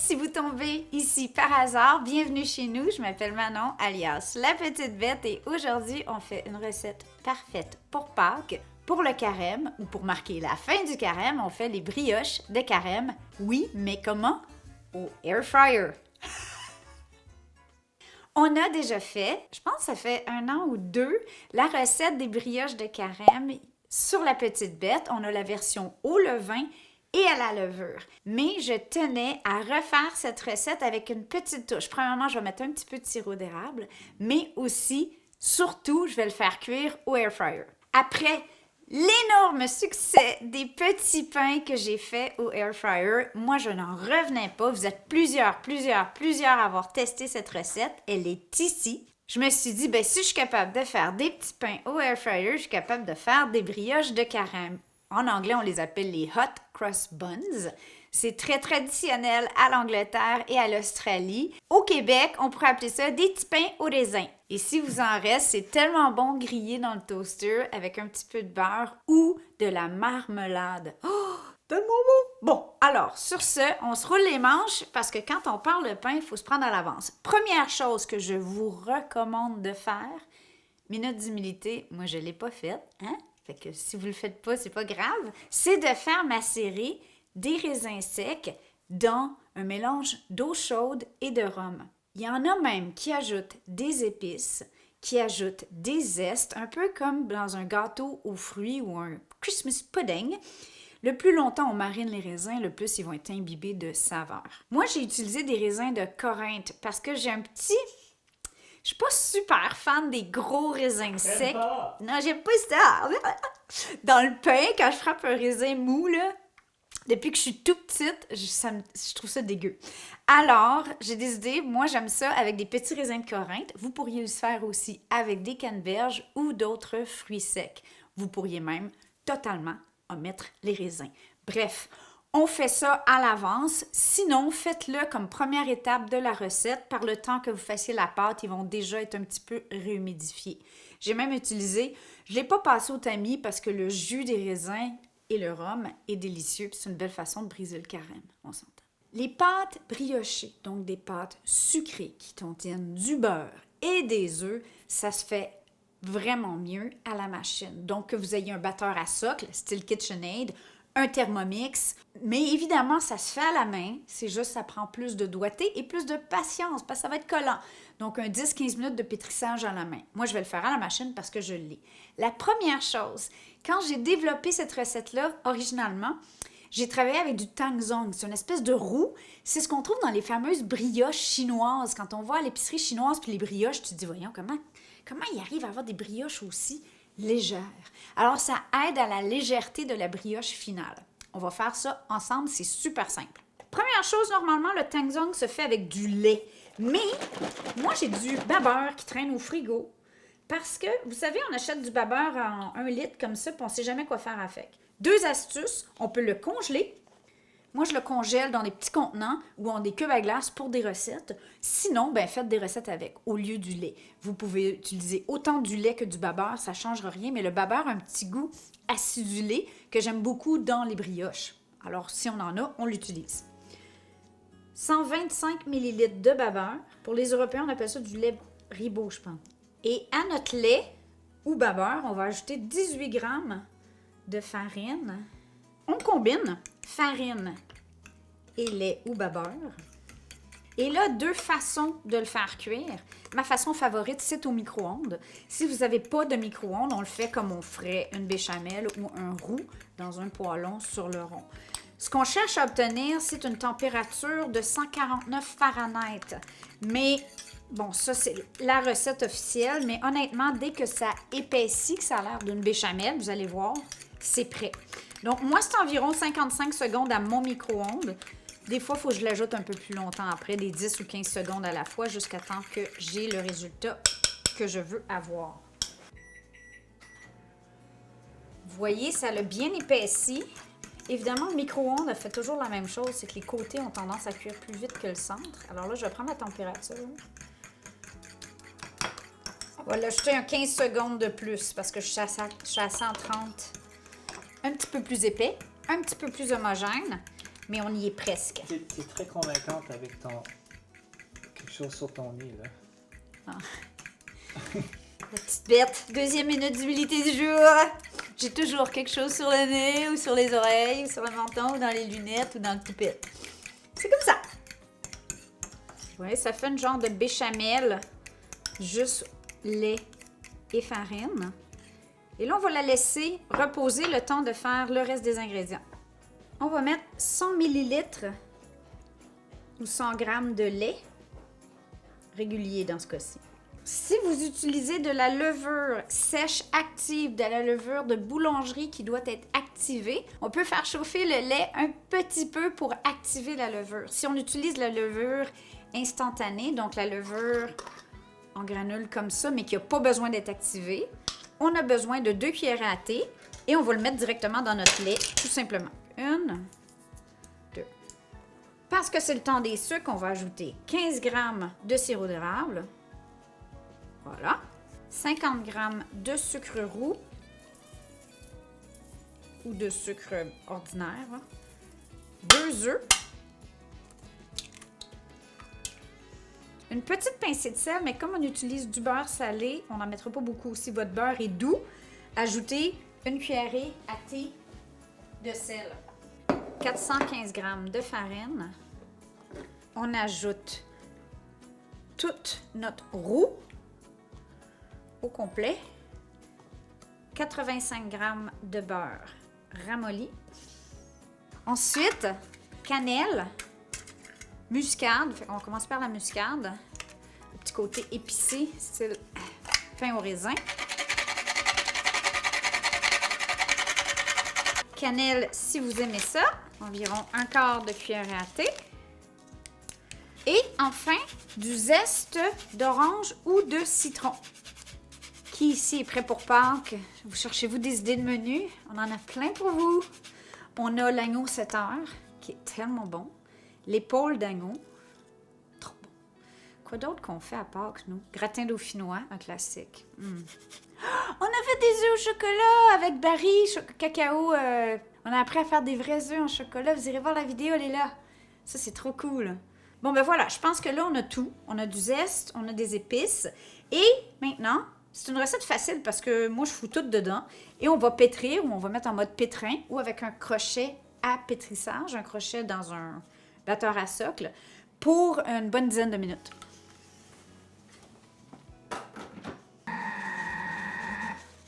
si vous tombez ici par hasard, bienvenue chez nous. Je m'appelle Manon, alias La Petite Bête, et aujourd'hui, on fait une recette parfaite pour Pâques. Pour le carême, ou pour marquer la fin du carême, on fait les brioches de carême. Oui, mais comment? Au air fryer. On a déjà fait, je pense que ça fait 1 an ou 2, la recette des brioches de carême sur La Petite Bête. On a la version au levain et à la levure. Mais je tenais à refaire cette recette avec une petite touche. Premièrement, je vais mettre un petit peu de sirop d'érable, mais aussi, surtout, je vais le faire cuire au air fryer. Après l'énorme succès des petits pains que j'ai fait au air fryer, moi je n'en revenais pas. Vous êtes plusieurs à avoir testé cette recette. Elle est ici. Je me suis dit, si je suis capable de faire des petits pains au air fryer, je suis capable de faire des brioches de carême. En anglais, on les appelle les hot cross buns. C'est très traditionnel à l'Angleterre et à l'Australie. Au Québec, on pourrait appeler ça des petits pains au raisin. Et si vous en reste, c'est tellement bon grillé dans le toaster avec un petit peu de beurre ou de la marmelade. Oh, tellement bon! Bon, alors, sur ce, on se roule les manches parce que quand on parle de pain, il faut se prendre à l'avance. Première chose que je vous recommande de faire, minute d'humilité, moi je ne l'ai pas faite, hein? Fait que si vous ne le faites pas, c'est pas grave, c'est de faire macérer des raisins secs dans un mélange d'eau chaude et de rhum. Il y en a même qui ajoutent des épices, qui ajoutent des zestes, un peu comme dans un gâteau aux fruits ou un Christmas pudding. Le plus longtemps on marine les raisins, le plus ils vont être imbibés de saveur. Moi, j'ai utilisé des raisins de Corinthe parce que j'ai un petit... Je suis pas super fan des gros raisins secs. Non, j'aime pas ça. Dans le pain, quand je frappe un raisin mou, là, depuis que je suis toute petite, je trouve ça dégueu. Alors, j'ai décidé, moi j'aime ça avec des petits raisins de Corinthe. Vous pourriez le faire aussi avec des canneberges ou d'autres fruits secs. Vous pourriez même totalement omettre les raisins. Bref, on fait ça à l'avance. Sinon, faites-le comme première étape de la recette. Par le temps que vous fassiez la pâte, ils vont déjà être un petit peu réhumidifiés. J'ai même utilisé, je ne l'ai pas passé au tamis parce que le jus des raisins et le rhum est délicieux. C'est une belle façon de briser le carême, on s'entend. Les pâtes briochées, donc des pâtes sucrées qui contiennent du beurre et des œufs, ça se fait vraiment mieux à la machine. Donc, que vous ayez un batteur à socle, style KitchenAid, un Thermomix, mais évidemment, ça se fait à la main. C'est juste, ça prend plus de doigté et plus de patience parce que ça va être collant. Donc, un 10-15 minutes de pétrissage à la main. Moi, je vais le faire à la machine parce que je l'ai. La première chose, quand j'ai développé cette recette-là, originalement, j'ai travaillé avec du tangzong. C'est une espèce de roux. C'est ce qu'on trouve dans les fameuses brioches chinoises. Quand on va à l'épicerie chinoise puis les brioches, tu te dis, voyons, comment il arrive à avoir des brioches aussi légères? Alors, ça aide à la légèreté de la brioche finale. On va faire ça ensemble, c'est super simple. Première chose, normalement, le tangzong se fait avec du lait. Mais moi, j'ai du babeur qui traîne au frigo. Parce que, vous savez, on achète du babeur en 1 litre comme ça, puis on ne sait jamais quoi faire avec. 2 astuces, on peut le congeler. Moi, je le congèle dans des petits contenants ou en des cubes à glace pour des recettes. Sinon, faites des recettes avec, au lieu du lait. Vous pouvez utiliser autant du lait que du babeur, ça ne change rien, mais le babeur a un petit goût acidulé que j'aime beaucoup dans les brioches. Alors, si on en a, on l'utilise. 125 ml de babeur. Pour les Européens, on appelle ça du lait ribot, je pense. Et à notre lait ou babeur, on va ajouter 18 grammes de farine. On combine farine et lait ou babeur. Et là, 2 façons de le faire cuire. Ma façon favorite, c'est au micro-ondes. Si vous n'avez pas de micro-ondes, on le fait comme on ferait une béchamel ou un roux dans un poêlon sur le rond. Ce qu'on cherche à obtenir, c'est une température de 149 Fahrenheit. Mais, bon, ça, c'est la recette officielle. Mais honnêtement, dès que ça épaissit, que ça a l'air d'une béchamel, vous allez voir, c'est prêt. Donc, moi, c'est environ 55 secondes à mon micro-ondes. Des fois, il faut que je l'ajoute un peu plus longtemps après, des 10 ou 15 secondes à la fois, jusqu'à temps que j'ai le résultat que je veux avoir. Vous voyez, ça l'a bien épaissi. Évidemment, le micro-ondes fait toujours la même chose, c'est que les côtés ont tendance à cuire plus vite que le centre. Alors là, je vais prendre la température. On va l'ajouter un 15 secondes de plus parce que je suis à 130. Un petit peu plus épais, un petit peu plus homogène. mais on y est presque. T'es très convaincante avec ton... quelque chose sur ton nez, là. Ah. La petite bête, deuxième minute d'humilité du jour. J'ai toujours quelque chose sur le nez, ou sur les oreilles, ou sur le menton, ou dans les lunettes, ou dans le toupette. C'est comme ça. Oui, ça fait une genre de béchamel, juste lait et farine. Et là, on va la laisser reposer le temps de faire le reste des ingrédients. On va mettre 100 ml ou 100 g de lait régulier dans ce cas-ci. Si vous utilisez de la levure sèche active, de la levure de boulangerie qui doit être activée, on peut faire chauffer le lait un petit peu pour activer la levure. Si on utilise la levure instantanée, donc la levure en granules comme ça, mais qui n'a pas besoin d'être activée, on a besoin de 2 cuillères à thé et on va le mettre directement dans notre lait, tout simplement. 1, 2. Parce que c'est le temps des sucres, on va ajouter 15 g de sirop d'érable. Voilà. 50 g de sucre roux ou de sucre ordinaire. 2 œufs. Une petite pincée de sel, mais comme on utilise du beurre salé, on n'en mettra pas beaucoup. Si votre beurre est doux, ajoutez une cuillerée à thé de sel. 415 g de farine. On ajoute toute notre roux au complet. 85 g de beurre ramolli. Ensuite, cannelle, muscade. On commence par la muscade. Le petit côté épicé, style pain au raisin. Cannelle, si vous aimez ça, environ 1/4 de cuillère à thé. Et enfin, du zeste d'orange ou de citron. Qui ici est prêt pour Pâques? Vous cherchez-vous des idées de menu? On en a plein pour vous. On a l'agneau 7 heures, qui est tellement bon. L'épaule d'agneau, trop bon. Quoi d'autre qu'on fait à Pâques, nous? Gratin dauphinois, un classique. On a fait des œufs au chocolat avec Barry, cacao. On a appris à faire des vrais œufs en chocolat. Vous irez voir la vidéo, elle est là. Ça, c'est trop cool. Bon, ben voilà, je pense que là, on a tout. On a du zeste, on a des épices. Et maintenant, c'est une recette facile parce que moi, je fous tout dedans. Et on va pétrir ou on va mettre en mode pétrin ou avec un crochet à pétrissage, un crochet dans un batteur à socle pour une bonne dizaine de minutes.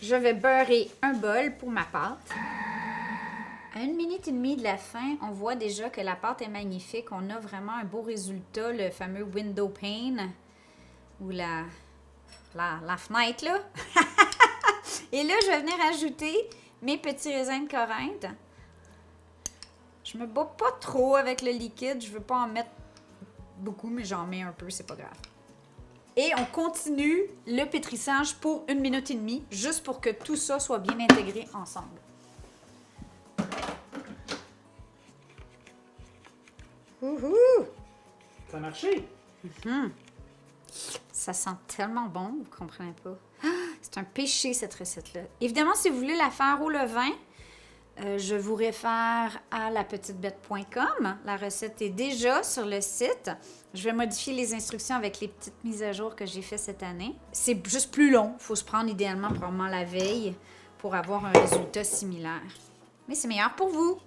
Je vais beurrer un bol pour ma pâte. À 1 minute et demie de la fin, on voit déjà que la pâte est magnifique. On a vraiment un beau résultat, le fameux window pane ou la fenêtre, là. Et là, je vais venir ajouter mes petits raisins de Corinthe. Je me bats pas trop avec le liquide. Je veux pas en mettre beaucoup, mais j'en mets un peu, c'est pas grave. Et on continue le pétrissage pour 1 minute et demie, juste pour que tout ça soit bien intégré ensemble. Wouhou! Ça a marché? Ça sent tellement bon, vous comprenez pas. C'est un péché, cette recette-là. Évidemment, si vous voulez la faire au levain, je vous réfère à lapetitebête.com. La recette est déjà sur le site. Je vais modifier les instructions avec les petites mises à jour que j'ai faites cette année. C'est juste plus long. Il faut se prendre idéalement probablement la veille pour avoir un résultat similaire. Mais c'est meilleur pour vous.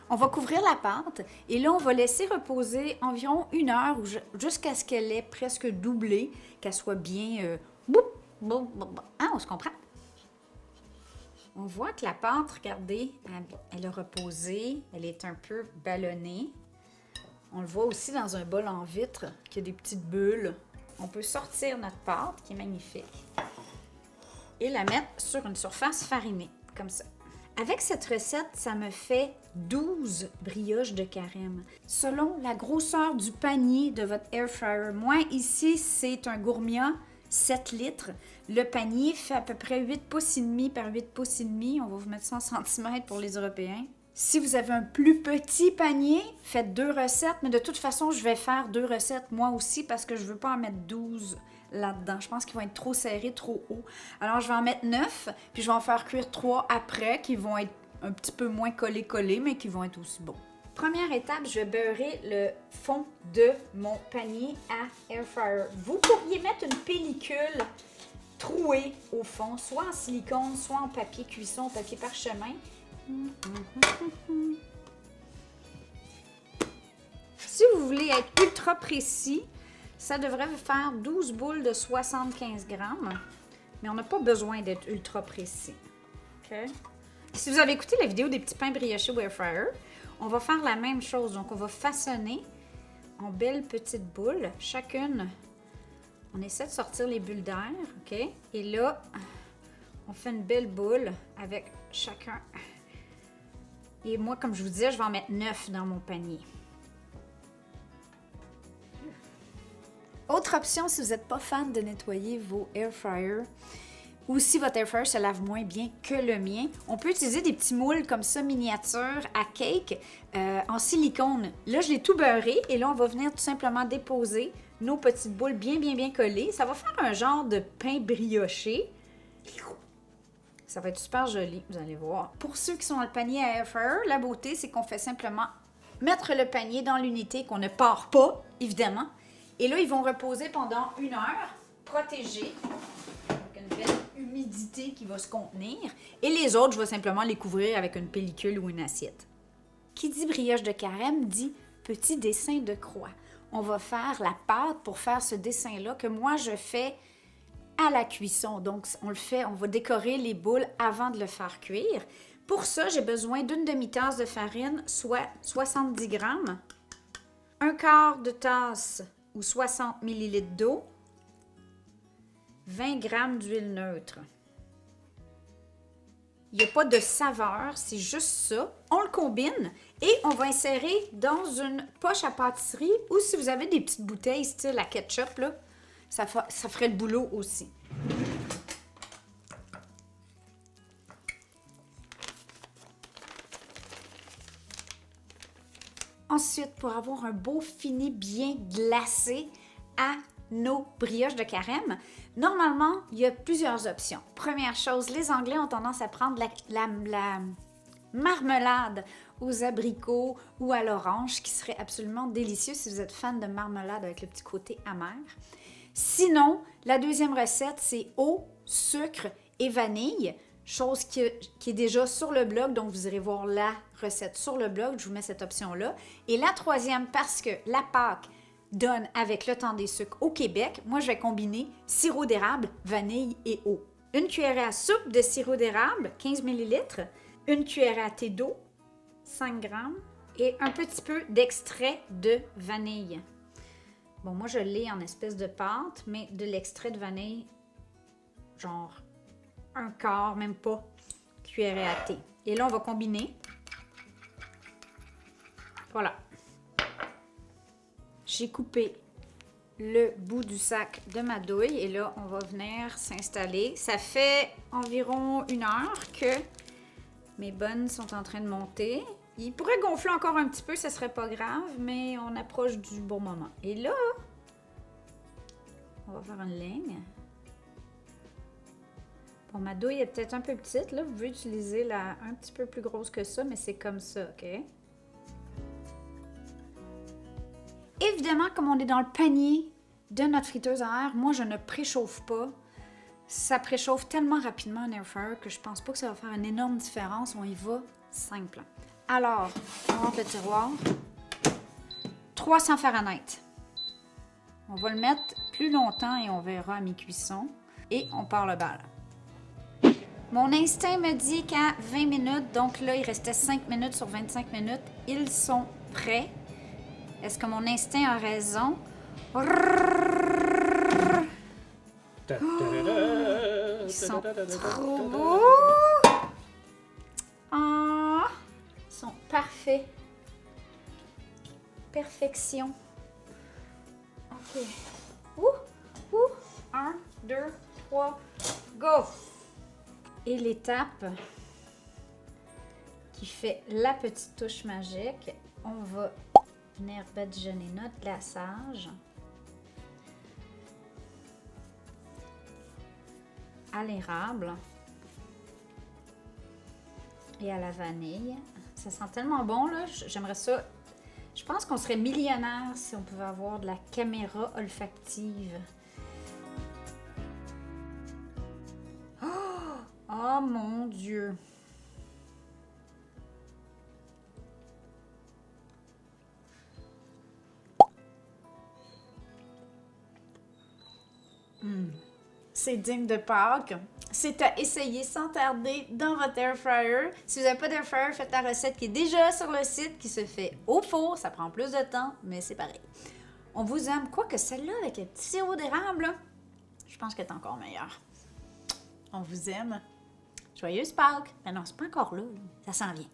On va couvrir la pâte et là, on va laisser reposer environ 1 heure jusqu'à ce qu'elle ait presque doublé, qu'elle soit bien... Hein, on se comprend? On voit que la pâte, regardez, elle a reposé, elle est un peu ballonnée. On le voit aussi dans un bol en vitre, qui a des petites bulles. On peut sortir notre pâte, qui est magnifique, et la mettre sur une surface farinée, comme ça. Avec cette recette, ça me fait 12 brioches de carême, selon la grosseur du panier de votre air fryer. Moi, ici, c'est un Gourmia 7 litres. Le panier fait à peu près 8 pouces et demi par 8 pouces et demi. On va vous mettre 100 cm pour les Européens. Si vous avez un plus petit panier, faites 2 recettes. Mais de toute façon, je vais faire 2 recettes moi aussi parce que je ne veux pas en mettre 12 là-dedans. Je pense qu'ils vont être trop serrés, trop hauts. Alors, je vais en mettre 9, puis je vais en faire cuire 3 après qui vont être un petit peu moins collés, mais qui vont être aussi bons. Première étape, je vais beurrer le fond de mon panier à air fryer. Vous pourriez mettre une pellicule trouée au fond, soit en silicone, soit en papier cuisson, papier parchemin. Si vous voulez être ultra précis, ça devrait vous faire 12 boules de 75 grammes. Mais on n'a pas besoin d'être ultra précis. OK? Si vous avez écouté la vidéo des petits pains briochés au air fryer, on va faire la même chose. Donc, on va façonner en belles petites boules. Chacune, on essaie de sortir les bulles d'air. OK? Et là, on fait une belle boule avec chacun. Et moi, comme je vous disais, je vais en mettre 9 dans mon panier. Autre option, si vous n'êtes pas fan de nettoyer vos air fryers ou si votre air fryer se lave moins bien que le mien, on peut utiliser des petits moules comme ça, miniatures, à cake, en silicone. Là, je l'ai tout beurré et là, on va venir tout simplement déposer nos petites boules bien collées. Ça va faire un genre de pain brioché. Ça va être super joli, vous allez voir. Pour ceux qui sont dans le panier à air fryer, la beauté, c'est qu'on fait simplement mettre le panier dans l'unité qu'on ne part pas, évidemment. Et là, ils vont reposer pendant 1 heure, protégés, avec une belle humidité qui va se contenir. Et les autres, je vais simplement les couvrir avec une pellicule ou une assiette. Qui dit brioche de carême dit petit dessin de croix. On va faire la pâte pour faire ce dessin-là que moi, je fais à la cuisson. Donc, on le fait, on va décorer les boules avant de le faire cuire. Pour ça, j'ai besoin d'une demi-tasse de farine, soit 70 grammes, 1/4 de tasse ou 60 ml d'eau, 20 g d'huile neutre. Il n'y a pas de saveur, c'est juste ça. On le combine et on va insérer dans une poche à pâtisserie ou si vous avez des petites bouteilles style à ketchup, là, ça ferait le boulot aussi. Ensuite, pour avoir un beau fini bien glacé à nos brioches de carême, normalement, il y a plusieurs options. Première chose, les Anglais ont tendance à prendre la marmelade aux abricots ou à l'orange, qui serait absolument délicieux si vous êtes fan de marmelade avec le petit côté amer. Sinon, la deuxième recette, c'est eau, sucre et vanille. Chose qui est déjà sur le blog, donc vous irez voir la recette sur le blog, je vous mets cette option-là. Et la troisième, parce que la Pâques donne avec le temps des sucres au Québec, moi je vais combiner sirop d'érable, vanille et eau. Une cuillère à soupe de sirop d'érable, 15 ml, une cuillère à thé d'eau, 5 g, et un petit peu d'extrait de vanille. Bon, moi je l'ai en espèce de pâte, mais de l'extrait de vanille, genre 1/4, même pas, cuillère à thé. Et là, on va combiner. Voilà. J'ai coupé le bout du sac de ma douille et là, on va venir s'installer. Ça fait environ 1 heure que mes bonnes sont en train de monter. Ils pourraient gonfler encore un petit peu, ça serait pas grave, mais on approche du bon moment. Et là, on va faire une ligne. Bon, ma douille est peut-être un peu petite, là. Vous pouvez utiliser un petit peu plus grosse que ça, mais c'est comme ça, OK? Évidemment, comme on est dans le panier de notre friteuse à air, moi, je ne préchauffe pas. Ça préchauffe tellement rapidement un air fryer que je pense pas que ça va faire une énorme différence. On y va simple. Alors, on rentre le tiroir. 300 Fahrenheit. On va le mettre plus longtemps et on verra à mi-cuisson. Et on part le bal. Mon instinct me dit qu'à 20 minutes, donc là, il restait 5 minutes sur 25 minutes, ils sont prêts. Est-ce que mon instinct a raison? Ils sont trop beaux! Oh, ils sont parfaits. Perfection. OK. 1, 2, 3, go! Et l'étape qui fait la petite touche magique, on va venir badigeonner notre glaçage à l'érable et à la vanille. Ça sent tellement bon, là. J'aimerais ça. Je pense qu'on serait millionnaire si on pouvait avoir de la caméra olfactive. Oh mon Dieu! C'est digne de Pâques. C'est à essayer sans tarder dans votre air fryer. Si vous n'avez pas d'air fryer, faites la recette qui est déjà sur le site, qui se fait au four. Ça prend plus de temps, mais c'est pareil. On vous aime. Quoique celle-là, avec le petit sirop d'érable, là, je pense qu'elle est encore meilleure. On vous aime. Joyeuse Pâques! Mais non, c'est pas encore là. Ça s'en vient.